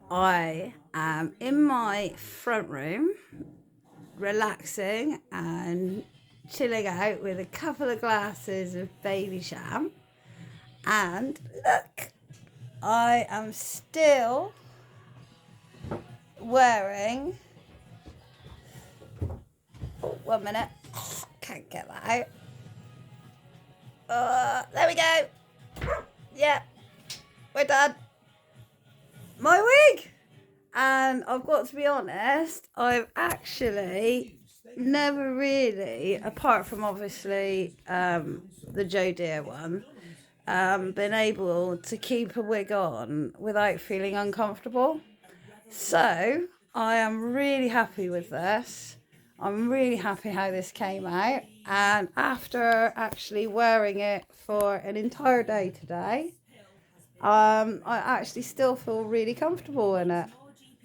I am in my front room, relaxing and chilling out with a couple of glasses of baby jam. And look, I am still wearing. Oh, 1 minute. Can't get that out. There we go. Yeah, we're done. My wig. And I've got to be honest, I've actually never really, apart from obviously the Joe Deere one, been able to keep a wig on without feeling uncomfortable. So I am really happy with this. I'm really happy how this came out. And after actually wearing it for an entire day today, I actually still feel really comfortable in it.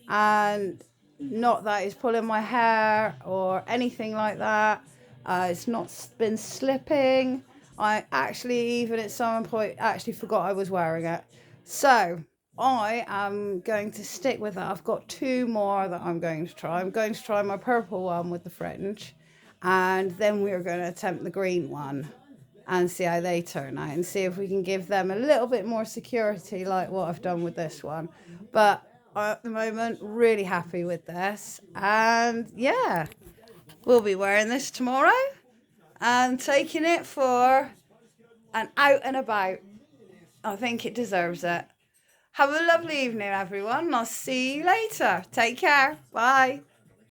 And not that it's pulling my hair or anything like that. It's not been slipping. I actually, even at some point, actually forgot I was wearing it. So I am going to stick with that. I've got 2 more that I'm going to try. I'm going to try my purple one with the fringe, and then we're going to attempt the green one and see how they turn out and see if we can give them a little bit more security like what I've done with this one. But at the moment, really happy with this. And yeah, we'll be wearing this tomorrow and taking it for an out and about. I think it deserves it. Have a lovely evening, everyone. I'll see you later. Take care. Bye.